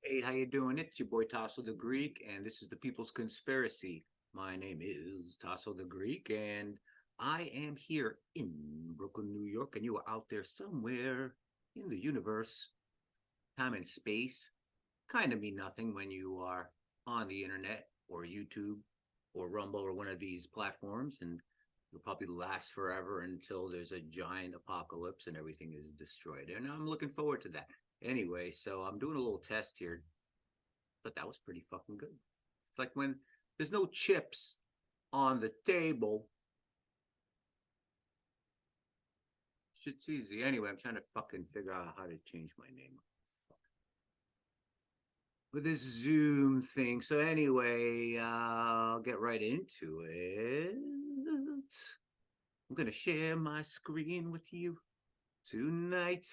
Hey, how you doing? It's your boy Tasso the Greek, and this is the People's Conspiracy. My name is Tasso the Greek, and I am here in Brooklyn, New York, and you are out there somewhere in the universe, time and space. Kind of mean nothing when you are on the internet or YouTube or Rumble or one of these platforms, and you'll probably last forever until there's a giant apocalypse and everything is destroyed. And I'm looking forward to that. Anyway, so I'm doing a little test here, but that was pretty fucking good. It's like when there's no chips on the table, shit's easy. Anyway, I'm trying to fucking figure out how to change my name with this Zoom thing. So anyway, I'll get right into it. I'm gonna share my screen with you tonight,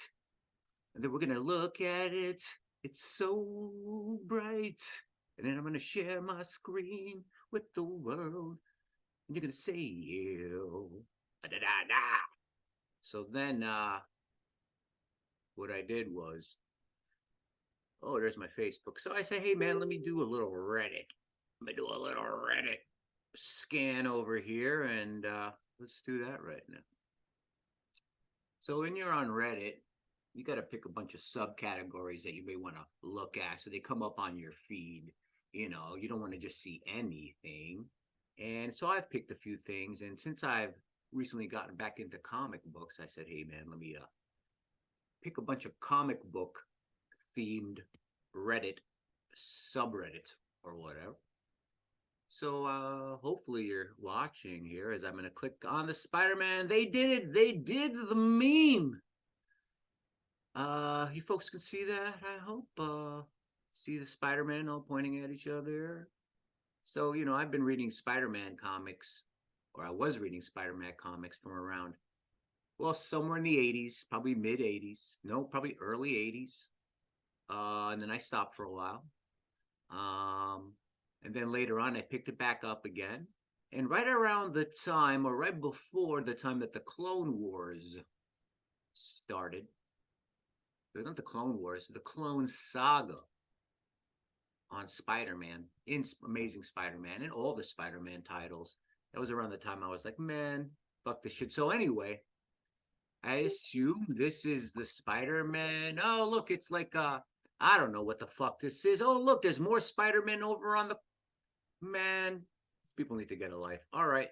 and then we're gonna look at it. It's so bright. And then I'm gonna share my screen with the world. And you're gonna say ew. Da-da-da-da. So then what I did was, oh, there's my Facebook. So I say, hey man, let me do a little Reddit. Let me do a little Reddit scan over here, and let's do that right now. So when you're on Reddit, you got to pick a bunch of subcategories that you may want to look at so they come up on your feed. You don't want to just see anything. And so I've picked a few things. And since I've recently gotten back into comic books, I said, hey, man, let me pick a bunch of comic book themed Reddit subreddits or whatever. So hopefully you're watching here as I'm going to click on the Spider-Man. They did it. They did the meme. You folks can see that, I hope. See the Spider-Man all pointing at each other. So, I've been reading Spider-Man comics, or I was reading Spider-Man comics from around, well, somewhere in the 80s, probably mid 80s. No, probably early 80s. And then I stopped for a while. And then later on, I picked it back up again. And right around the time, or right before the time that the Clone Wars started, not the Clone Wars, the Clone Saga on Spider-Man, in Amazing Spider-Man, and all the Spider-Man titles. That was around the time I was like, man, fuck this shit. So anyway, I assume this is the Spider-Man. Oh, look, it's like I don't know what the fuck this is. Oh, look, there's more Spider-Man over on the man. People need to get a life. All right.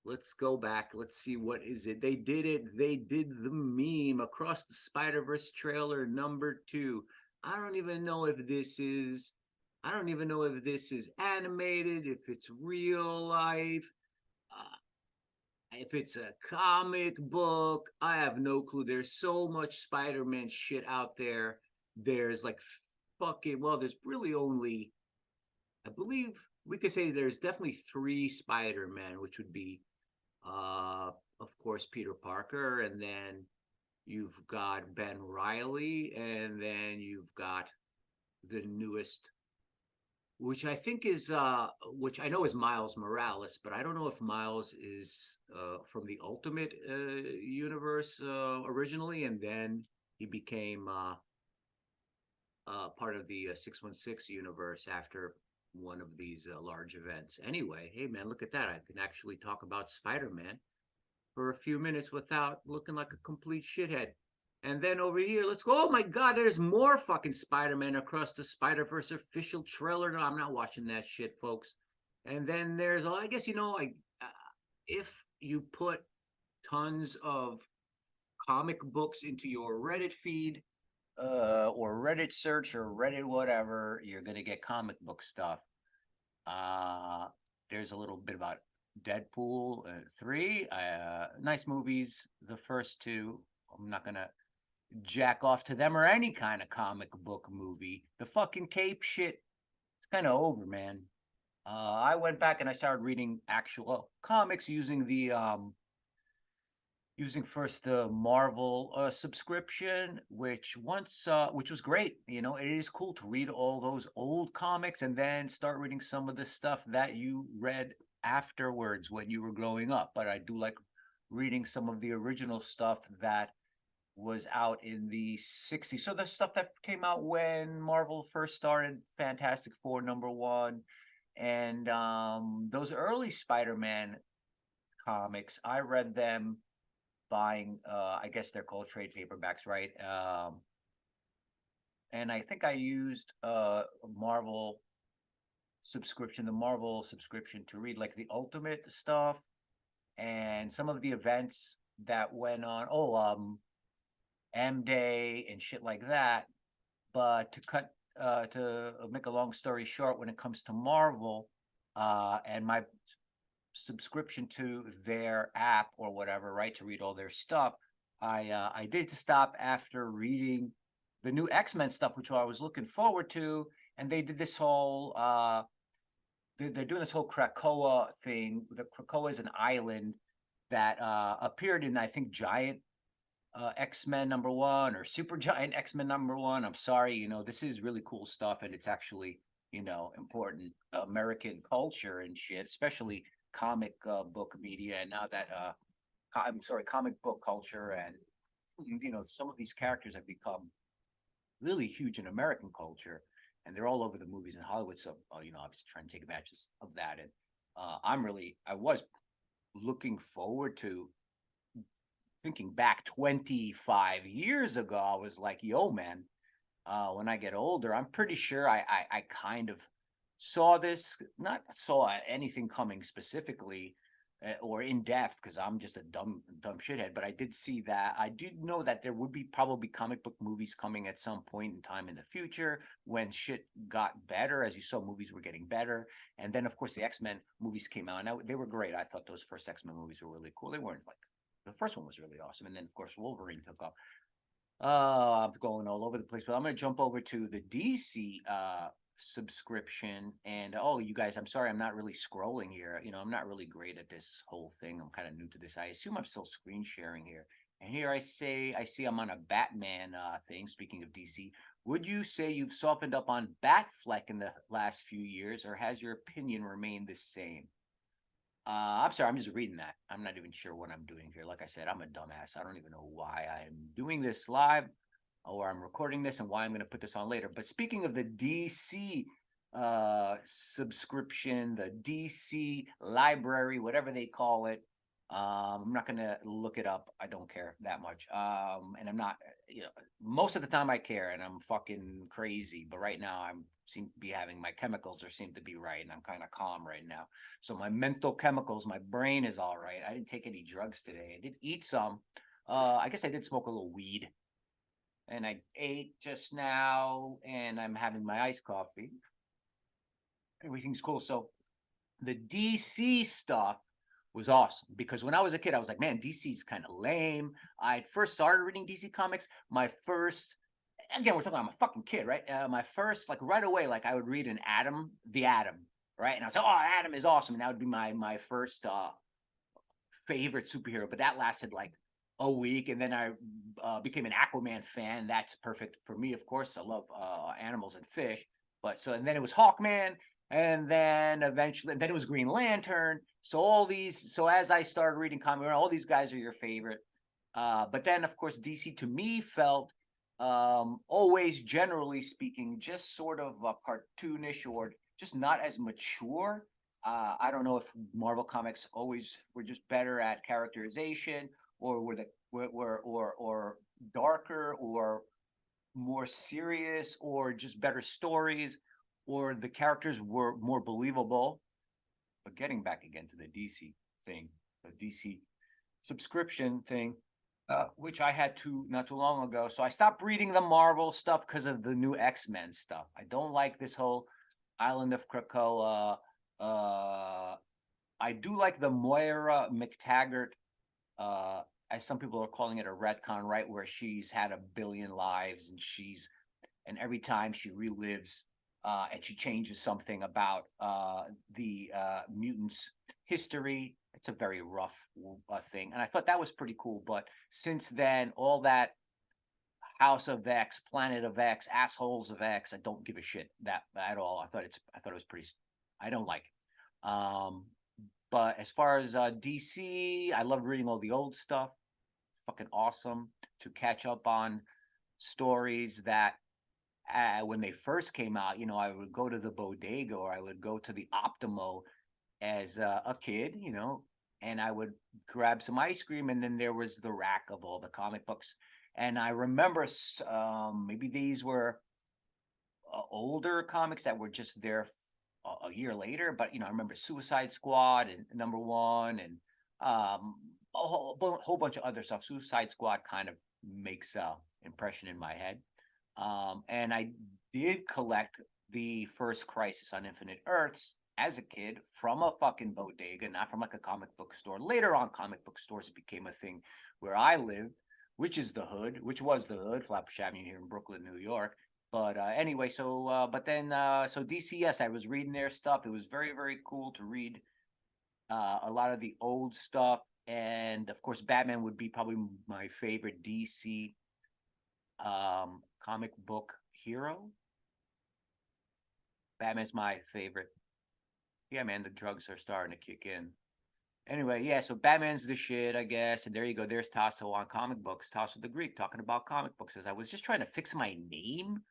Let's go back. Let's see what is it. They did it. They did the meme across the Spider-Verse trailer #2. I don't even know if this is animated, if it's real life, if it's a comic book. I have no clue. There's so much Spider-Man shit out there. There's like fucking, well, there's really only, I believe we could say there's definitely 3 Spider-Man, which would be of course, Peter Parker, and then you've got Ben Riley, and then you've got the newest, which I think is, which I know is Miles Morales, but I don't know if Miles is from the Ultimate universe originally, and then he became part of the 616 universe after one of these large events. Anyway, hey man, look at that. I can actually talk about Spider-Man for a few minutes without looking like a complete shithead. And then over here, let's go. Oh my God, there's more fucking Spider-Man across the Spider-Verse official trailer. No, I'm not watching that shit, folks. And then there's, I guess, if you put tons of comic books into your Reddit feed, or Reddit search or Reddit whatever, you're gonna get comic book stuff. There's a little bit about Deadpool 3. Nice movies. The first 2. I'm not gonna jack off to them or any kind of comic book movie. The fucking Capeshit, it's kind of over, man. I went back and I started reading actual comics using first the Marvel subscription, which was great. It is cool to read all those old comics and then start reading some of the stuff that you read afterwards when you were growing up. But I do like reading some of the original stuff that was out in the 60s. So the stuff that came out when Marvel first started, Fantastic Four #1, and those early Spider-Man comics, I read them buying I guess they're called trade paperbacks, right? And I think I used the Marvel subscription to read like the Ultimate stuff and some of the events that went on. Oh, M Day and shit like that. But to make a long story short, when it comes to Marvel, and my subscription to their app or whatever, right, to read all their stuff, I did stop after reading the new X-Men stuff, which I was looking forward to, and they did this whole they're doing this whole Krakoa thing. The Krakoa is an island that appeared in, I think, Giant X-Men #1 or Super Giant X-Men #1. I'm sorry, this is really cool stuff, and it's actually, important American culture and shit, especially comic book media. And now that I'm sorry, comic book culture, and some of these characters have become really huge in American culture, and they're all over the movies in Hollywood. So, obviously trying to take advantage of that. And I was looking forward to thinking back 25 years ago. I was like, yo, man, when I get older, I'm pretty sure I kind of saw this, not saw anything coming specifically or in depth, because I'm just a dumb shithead. But I did see that. I did know that there would be probably comic book movies coming at some point in time in the future when shit got better. As you saw, movies were getting better, and then of course the X-Men movies came out. Now they were great. I thought those first X-Men movies were really cool. They weren't like the first one was really awesome, and then of course Wolverine took off. I'm going all over the place, but I'm going to jump over to the DC subscription. And oh, you guys, I'm sorry, I'm not really scrolling here. I'm not really great at this whole thing. I'm kind of new to this. I assume I'm still screen sharing here. And here I see I'm on a Batman thing. Speaking of DC, would you say you've softened up on Batfleck in the last few years, or has your opinion remained the same? I'm sorry, I'm just reading that. I'm not even sure what I'm doing here. Like I said, I'm a dumbass. I don't even know why I'm doing this live or I'm recording this and why I'm going to put this on later. But speaking of the DC subscription, the DC library, whatever they call it, I'm not going to look it up. I don't care that much. And I'm not, most of the time I care and I'm fucking crazy. But right now I'm seem to be having my chemicals or seem to be right. And I'm kind of calm right now. So my mental chemicals, my brain is all right. I didn't take any drugs today. I did eat some. I guess I did smoke a little weed. And I ate just now and I'm having my iced coffee. Everything's cool. So the DC stuff was awesome because when I was a kid, I was like, man, DC's kind of lame. I first started reading DC comics. Again, we're talking, I'm a fucking kid, right? My first, like right away, like I would read the Atom, right? And I was like, oh, Atom is awesome. And that would be my first favorite superhero. But that lasted like a week. And then I became an Aquaman fan. That's perfect for me, of course. I love animals and fish. And then it was Hawkman. And then eventually, then it was Green Lantern. So as I started reading comics, all these guys are your favorite. But then, of course, DC to me felt always, generally speaking, just sort of cartoonish or just not as mature. I don't know if Marvel comics always were just better at characterization, or were darker, or more serious, or just better stories, or the characters were more believable. But getting back again to the DC thing, the DC subscription thing, which I had not too long ago. So I stopped reading the Marvel stuff because of the new X-Men stuff. I don't like this whole Island of Krakoa. I do like the Moira McTaggart, as some people are calling it, a retcon, right? Where she's had a billion lives and every time she relives and she changes something about the mutants' history. It's a very rough thing. And I thought that was pretty cool. But since then, all that House of X, Planet of X, Assholes of X, I don't give a shit that at all. I thought it was pretty, I don't like it. But as far as DC, I love reading all the old stuff. fucking awesome to catch up on stories that when they first came out, I would go to the bodega or I would go to the Optimo as a kid, and I would grab some ice cream, and then there was the rack of all the comic books. And I remember maybe these were older comics that were just there a year later, but I remember Suicide Squad and Number One and whole bunch of other stuff. Suicide Squad kind of makes a impression in my head. And I did collect the first Crisis on Infinite Earths as a kid from a fucking bodega, not from like a comic book store. Later on, comic book stores became a thing where I lived, which was the hood, Flatbush Avenue here in Brooklyn, New York. But anyway, but then, so DCS, I was reading their stuff. It was very, very cool to read a lot of the old stuff. And of course, Batman would be probably my favorite DC comic book hero. Batman's my favorite. Yeah, man, the drugs are starting to kick in. Anyway, yeah, so Batman's the shit, I guess. And there you go. There's Tasso on comic books. Tasso the Greek talking about comic books. As I was just trying to fix my name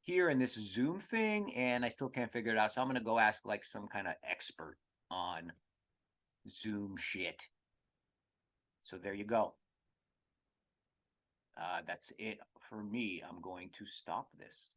here in this Zoom thing, and I still can't figure it out. So I'm going to go ask like some kind of expert on Zoom shit. So there you go. That's it for me. I'm going to stop this.